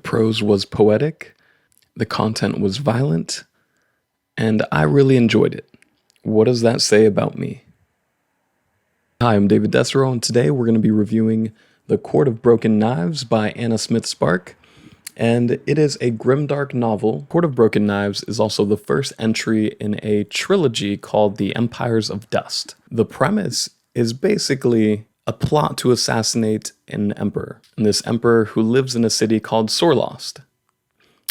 prose was poetic, the content was violent, and I really enjoyed it. What does that say about me? Hi, I'm David Desero, and today we're going to be reviewing The Court of Broken Knives by Anna Smith Spark, and it is a grimdark novel. Court of Broken Knives is also the first entry in a trilogy called The Empires of Dust. The premise is basically a plot to assassinate an emperor, and this emperor who lives in a city called Sorlost.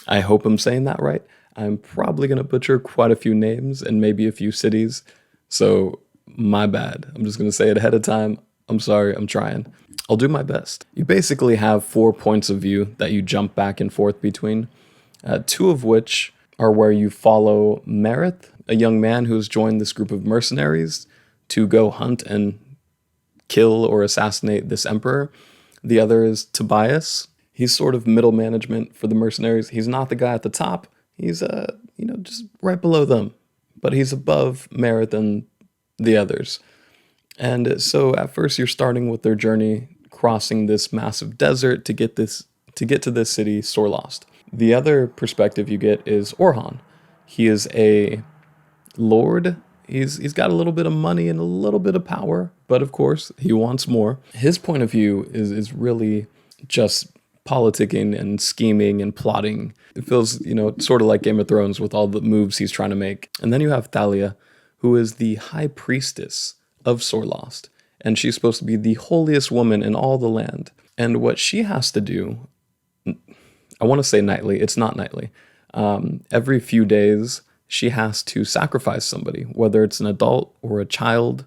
I hope I'm saying that right. I'm probably going to butcher quite a few names and maybe a few cities, so my bad. I'm just going to say it ahead of time. I'm sorry, I'm trying. I'll do my best. You basically have 4 points of view that you jump back and forth between, 2 of which are where you follow Merith, a young man who has joined this group of mercenaries to go hunt and kill or assassinate this emperor. The other is Tobias. He's sort of middle management for the mercenaries. He's not the guy at the top. He's, just right below them. But he's above Merith and the others. And so at first you're starting with their journey crossing this massive desert to get to this city, Sorlost. The other perspective you get is Orhan. He is a lord. He's got a little bit of money and a little bit of power, but of course he wants more. His point of view is really just politicking and scheming and plotting. It feels, sort of like Game of Thrones with all the moves he's trying to make. And then you have Thalia, who is the high priestess of Sorlost, and she's supposed to be the holiest woman in all the land. And what she has to do, I want to say nightly, it's not nightly. Every few days, she has to sacrifice somebody, whether it's an adult or a child,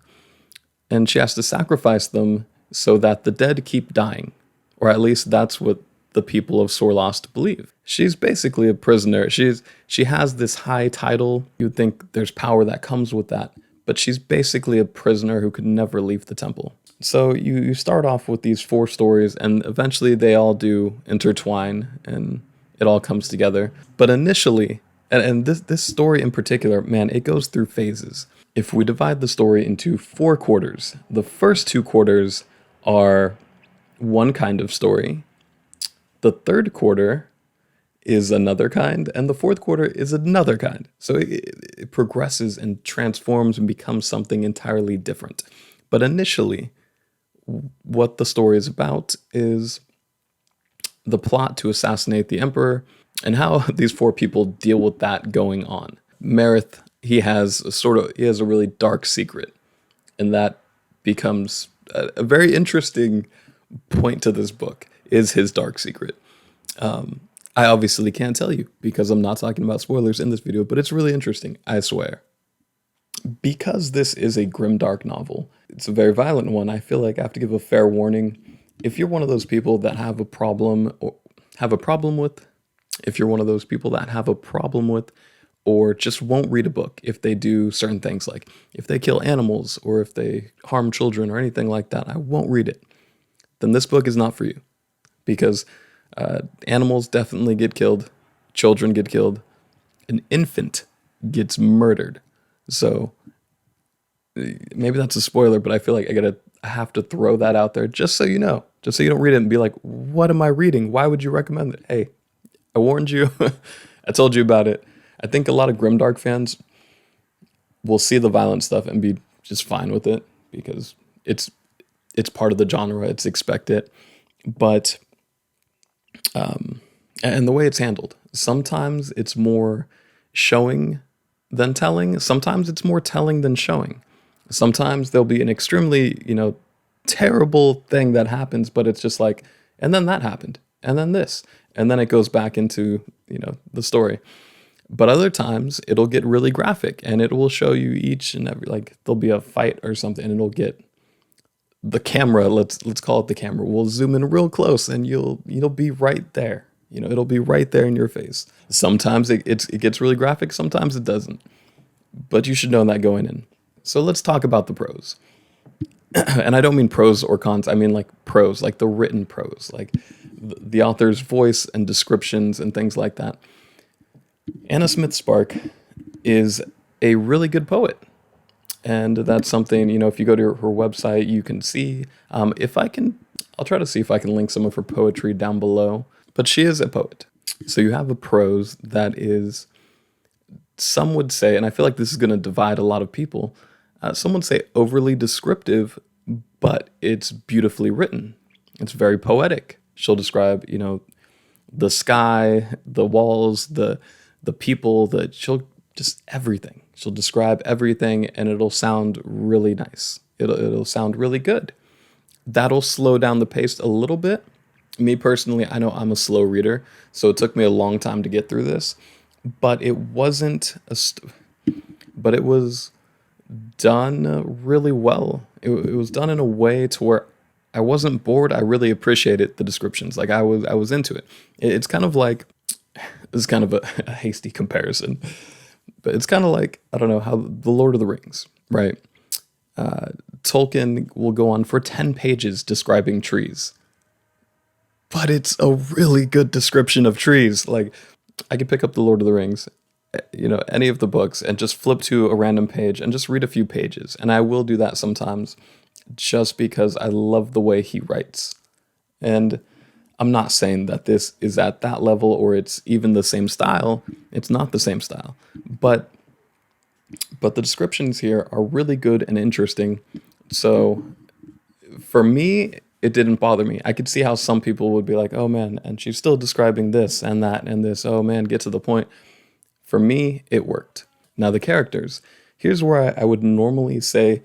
and she has to sacrifice them so that the dead keep dying, or at least that's what the people of Sorlost believe. She's basically a prisoner. She has this high title. You'd think there's power that comes with that, but she's basically a prisoner who could never leave the temple. So you start off with these 4 stories, and eventually they all do intertwine, and it all comes together. But initially, and this story in particular, man, it goes through phases. If we divide the story into 4 quarters, the first 2 quarters are one kind of story. The third quarter is another kind, and the fourth quarter is another kind. So it progresses and transforms and becomes something entirely different. But initially, what the story is about is the plot to assassinate the emperor and how these 4 people deal with that going on. Merith, he has a really dark secret, and that becomes a very interesting point to this book, is his dark secret. I obviously can't tell you because I'm not talking about spoilers in this video, but it's really interesting, I swear. Because this is a grimdark novel, it's a very violent one, I feel like I have to give a fair warning. If you're one of those people that have a problem with, or just won't read a book if they do certain things, like if they kill animals or if they harm children or anything like that, I won't read it, then this book is not for you. Because animals definitely get killed, children get killed, an infant gets murdered. So maybe that's a spoiler, but I feel like I have to throw that out there just so you know, just so you don't read it and be like, what am I reading? Why would you recommend it? Hey, I warned you. I told you about it. I think a lot of grimdark fans will see the violent stuff and be just fine with it because it's part of the genre, it's expected. But and the way it's handled, sometimes it's more showing than telling. Sometimes it's more telling than showing. Sometimes there'll be an extremely, terrible thing that happens, but it's just like, and then that happened, and then this, and then it goes back into, the story. But other times it'll get really graphic and it will show you each and every, like there'll be a fight or something and it'll get the camera, let's call it the camera, will zoom in real close and you'll be right there. It'll be right there in your face. Sometimes it gets really graphic, sometimes it doesn't. But you should know that going in. So let's talk about the prose. And I don't mean prose or cons, I mean like prose, like the written prose, like the author's voice and descriptions and things like that. Anna Smith Spark is a really good poet. And that's something, if you go to her website, you can see. I'll try to see if I can link some of her poetry down below. but she is a poet. So you have a prose that is, some would say, and I feel like this is going to divide a lot of people, some would say overly descriptive, but it's beautifully written. It's very poetic. She'll describe, the sky, the walls, the people, she'll just everything. She'll describe everything, and it'll sound really nice. It'll sound really good. That'll slow down the pace a little bit. Me personally, I know I'm a slow reader, so it took me a long time to get through this, but it wasn't but it was done really well. It was done in a way to where I wasn't bored. I really appreciated the descriptions. Like I was into it. It's kind of like, this is kind of a hasty comparison, but it's kind of like, I don't know, how the Lord of the Rings, right? Tolkien will go on for 10 pages describing trees, but it's a really good description of trees. Like, I could pick up the Lord of the Rings, any of the books, and just flip to a random page and just read a few pages. And I will do that sometimes just because I love the way he writes. And I'm not saying that this is at that level or it's even the same style. It's not the same style. But the descriptions here are really good and interesting. So for me, it didn't bother me. I could see how some people would be like, oh man, and she's still describing this and that and this. Oh man, get to the point. For me, it worked. Now the characters. Here's where I would normally say,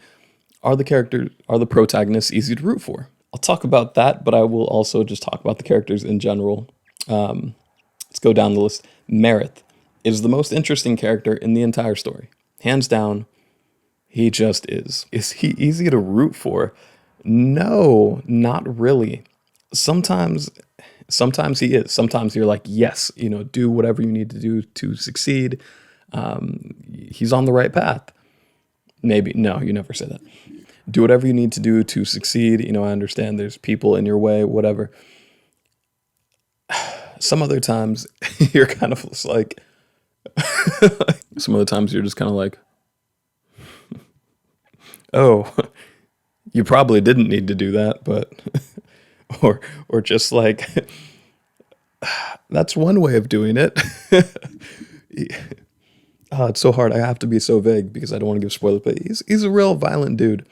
are the protagonists easy to root for? I'll talk about that, but I will also just talk about the characters in general. Let's go down the list. Merith is the most interesting character in the entire story. Hands down, he just is. Is he easy to root for? No, not really. Sometimes he is. Sometimes you're like, yes, do whatever you need to do to succeed. He's on the right path. Maybe. No, you never say that. Do whatever you need to do to succeed. I understand there's people in your way, whatever. Some other times you're kind of just like, some other times you're just kind of like, oh, you probably didn't need to do that, but, or just like, that's one way of doing it. It's so hard. I have to be so vague because I don't want to give spoilers, but he's a real violent dude.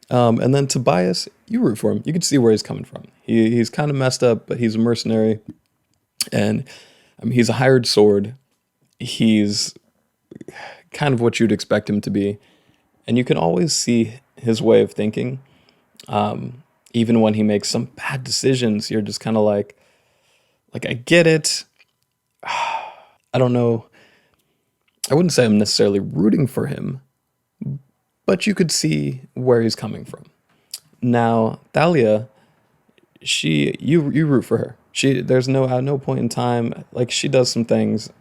And then Tobias, you root for him. You can see where he's coming from. He's kind of messed up, but he's a mercenary, and he's a hired sword. He's kind of what you'd expect him to be, and you can always see his way of thinking. Even when he makes some bad decisions, you're just kind of like I get it. I don't know. I wouldn't say I'm necessarily rooting for him, but you could see where he's coming from. Now, Thalia, you root for her. There's at no point in time, like, she does some things,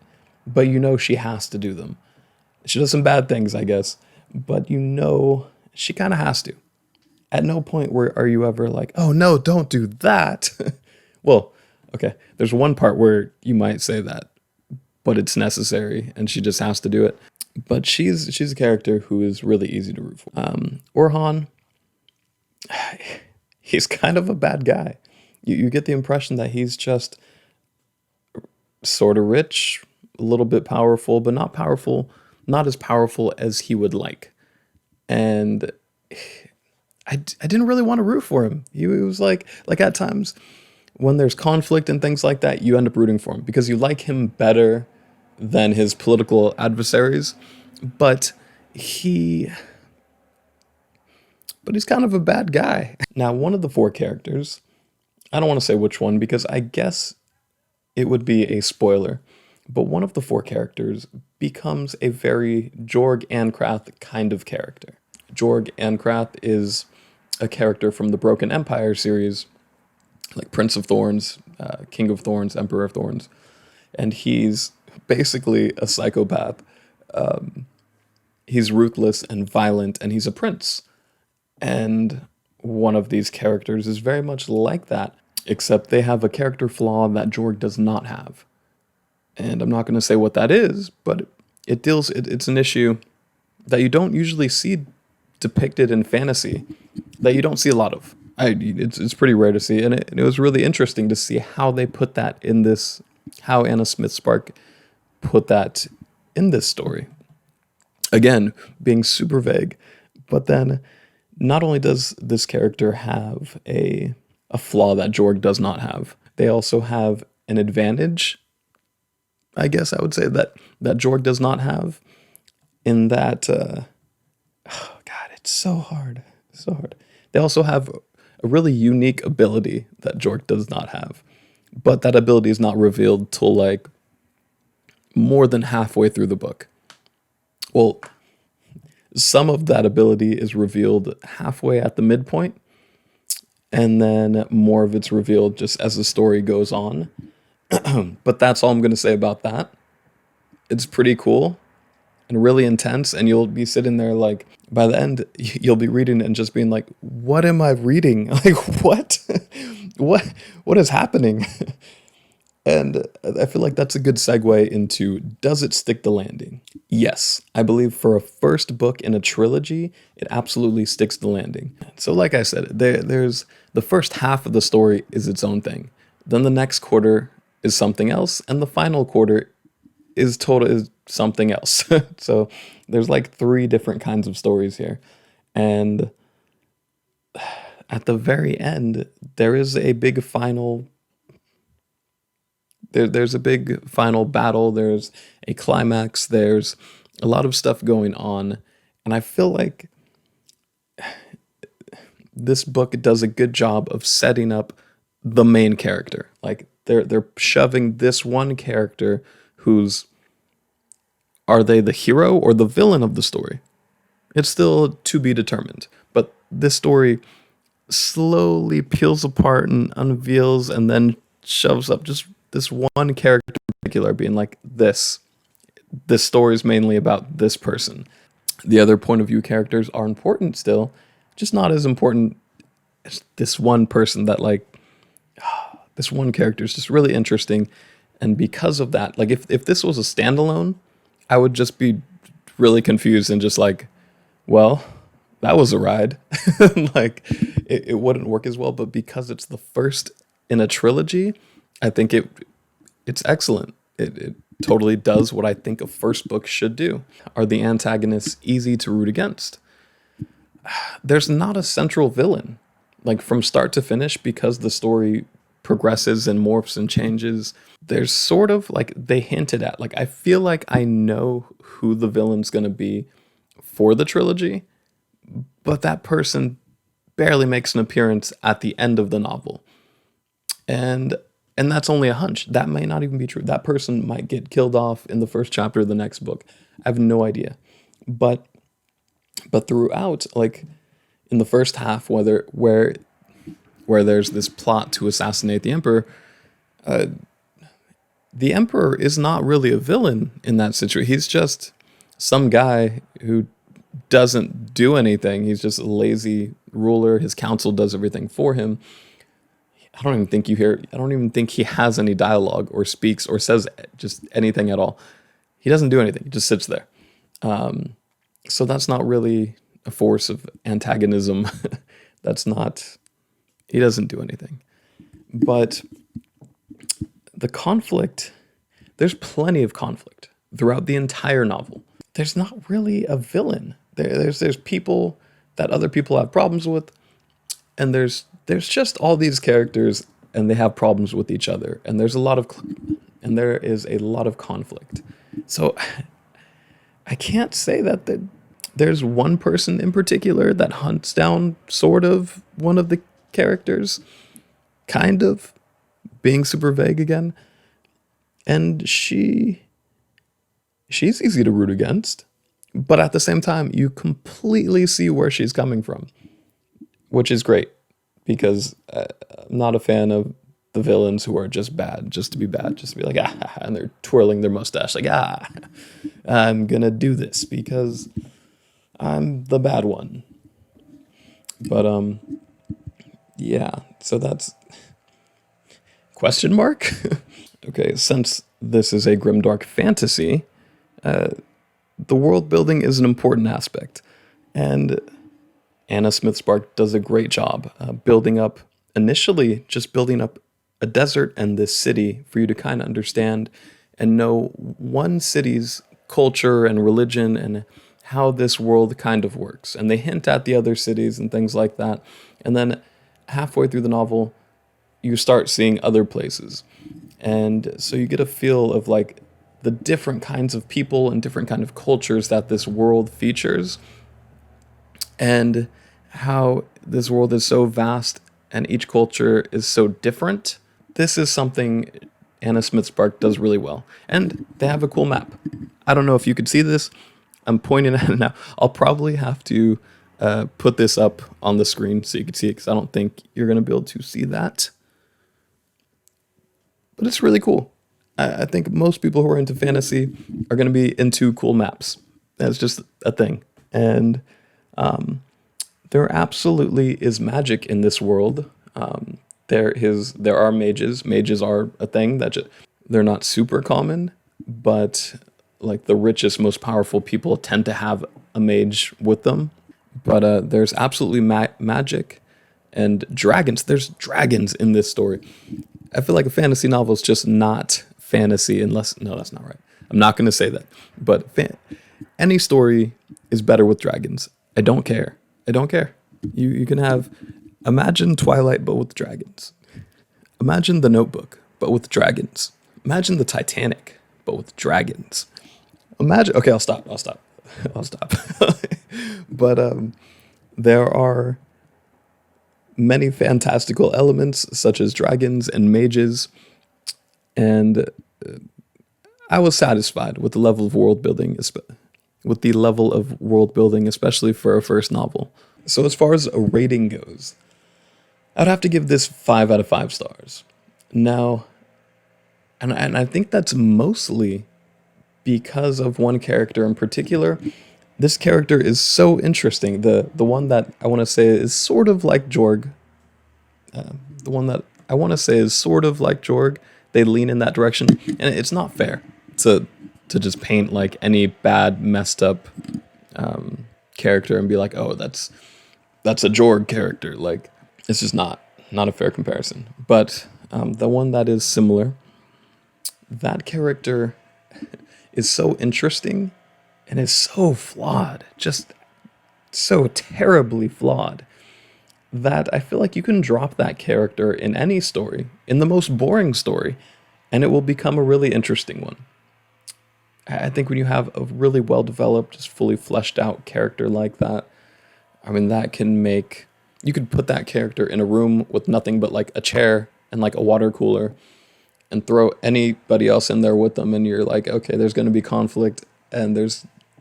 but she has to do them. She does some bad things, I guess, but she kind of has to. At no point are you ever like, oh no, don't do that. Well, okay, there's one part where you might say that, but it's necessary and she just has to do it. But she's a character who is really easy to root for. Orhan, he's kind of a bad guy. You get the impression that he's just sort of rich, a little bit powerful, but not as powerful as he would like. And I didn't really want to root for him. He was like at times when there's conflict and things like that, you end up rooting for him because you like him better than his political adversaries, but he's kind of a bad guy. Now, one of the four characters, I don't want to say which one because I guess it would be a spoiler, but one of the four characters becomes a very Jorg Ankrath kind of character. Jorg Ankrath is a character from the Broken Empire series, like Prince of Thorns, King of Thorns, Emperor of Thorns, and he's basically a psychopath. He's ruthless and violent, and he's a prince. And one of these characters is very much like that, except they have a character flaw that Jorg does not have. And I'm not going to say what that is, but it's an issue that you don't usually see depicted in fantasy, that you don't see a lot of. It's pretty rare to see, and it was really interesting to see how they put that in this, how Anna Smith Spark put that in this story. Again, being super vague, but then not only does this character have a flaw that Jorg does not have, they also have an advantage, I guess I would say, that Jorg does not have, in that, oh God, it's so hard. So hard. They also have a really unique ability that Jorg does not have, but that ability is not revealed till like more than halfway through the book. Well, some of that ability is revealed halfway at the midpoint, and then more of it's revealed just as the story goes on. But that's all I'm going to say about that. It's pretty cool and really intense, and you'll be sitting there like, by the end, you'll be reading it and just being like, what am I reading? Like, what? What is happening? And I feel like that's a good segue into, does it stick the landing? Yes, I believe for a first book in a trilogy, it absolutely sticks the landing. So like I said, there's the first half of the story is its own thing. Then the next quarter is something else, and the final quarter is something else. So there's like 3 different kinds of stories here. And at the very end, there is a big final there's a big final battle, there's a climax, there's a lot of stuff going on, and I feel like this book does a good job of setting up the main character. Like they're shoving this one character who's, are they the hero or the villain of the story? It's still to be determined, but this story slowly peels apart and unveils and then shoves up just this one character in particular, being like, this story is mainly about this person. The other point of view characters are important still, just not as important as this one person. That like, this one character is just really interesting, and because of that, like if this was a standalone, I would just be really confused and just like, well, that was a ride. Like it wouldn't work as well. But because it's the first in a trilogy, I think it's excellent. It totally does what I think a first book should do. Are the antagonists easy to root against? There's not a central villain, like from start to finish, because the story progresses and morphs and changes. There's sort of like, they hinted at, like, I feel like I know who the villain's going to be for the trilogy, but that person barely makes an appearance at the end of the novel. And that's only a hunch. That may not even be true. That person might get killed off in the first chapter of the next book. I have no idea. But throughout, like in the first half, where there's this plot to assassinate the emperor, the emperor is not really a villain in that situation. He's just some guy who doesn't do anything. He's just a lazy ruler. His council does everything for him. I don't even think he has any dialogue or speaks or says just anything at all. He doesn't do anything. He just sits there. So that's not really a force of antagonism. He doesn't do anything. But the conflict, there's plenty of conflict throughout the entire novel. There's not really a villain. There's people that other people have problems with, and there's just all these characters, and they have problems with each other, and there is a lot of conflict. So I can't say that there's one person in particular that hunts down sort of one of the characters, kind of, being super vague again. And she's easy to root against, but at the same time, you completely see where she's coming from, which is great, because I'm not a fan of the villains who are just bad, just to be bad, just to be like, and they're twirling their mustache like, I'm gonna do this because I'm the bad one. But yeah, so that's question mark. Okay, since this is a Grimdark fantasy, the world building is an important aspect, and Anna Smith Spark does a great job initially just building up a desert and this city for you to kind of understand and know one city's culture and religion and how this world kind of works. And they hint at the other cities and things like that. And then halfway through the novel, you start seeing other places. And so you get a feel of like the different kinds of people and different kind of cultures that this world features, and how this world is so vast and each culture is so different. This is something Anna Smith Spark does really well. And they have a cool map. I don't know if you could see this. I'm pointing at it now. I'll probably have to put this up on the screen so you can see it, because I don't think you're going to be able to see that. But it's really cool. I think most people who are into fantasy are going to be into cool maps. That's just a thing. And there absolutely is magic in this world. There are mages. Mages are a thing that they're not super common, but like the richest, most powerful people tend to have a mage with them. But there's absolutely magic and dragons. There's dragons in this story. I feel like a fantasy novel is just not fantasy unless... No, that's not right. I'm not going to say that. But any story is better with dragons. I don't care. I don't care. You can have... Imagine Twilight, but with dragons. Imagine The Notebook, but with dragons. Imagine the Titanic, but with dragons. Imagine... Okay, I'll stop. But there are many fantastical elements, such as dragons and mages, and I was satisfied with the level of world building, especially for a first novel. So as far as a rating goes, I'd have to give this 5 out of 5 stars. Now, and I think that's mostly because of one character in particular. This character is so interesting. The one that I want to say is sort of like Jorg. They lean in that direction, and it's not fair to just paint like any bad, messed up character and be like, oh, that's a Jorg character. Like, it's just not a fair comparison. But the one that is similar, that character is so interesting and is so flawed, just so terribly flawed, that I feel like you can drop that character in any story, in the most boring story, and it will become a really interesting one. I think when you have a really well-developed, just fully fleshed out character like that, I mean, that can make... You could put that character in a room with nothing but like a chair and like a water cooler and throw anybody else in there with them, and you're like, okay, there's going to be conflict and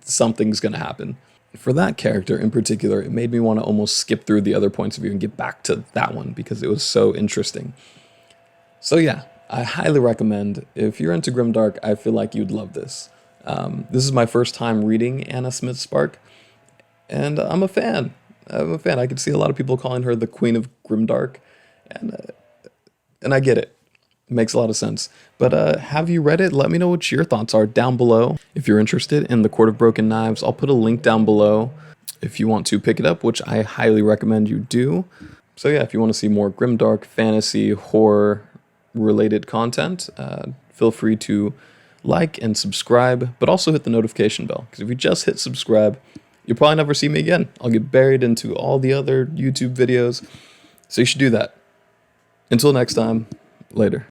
something's going to happen. For that character in particular, it made me want to almost skip through the other points of view and get back to that one because it was so interesting. So yeah, I highly recommend. If you're into Grimdark, I feel like you'd love this. This is my first time reading Anna Smith Spark, and I'm a fan. I could see a lot of people calling her the Queen of Grimdark, and I get it. It makes a lot of sense. But have you read it? Let me know what your thoughts are down below. If you're interested in The Court of Broken Knives, I'll put a link down below if you want to pick it up, which I highly recommend you do. So yeah, if you want to see more grimdark, fantasy, horror-related content, feel free to like and subscribe, but also hit the notification bell, because if you just hit subscribe, you'll probably never see me again. I'll get buried into all the other YouTube videos, so you should do that. Until next time, later.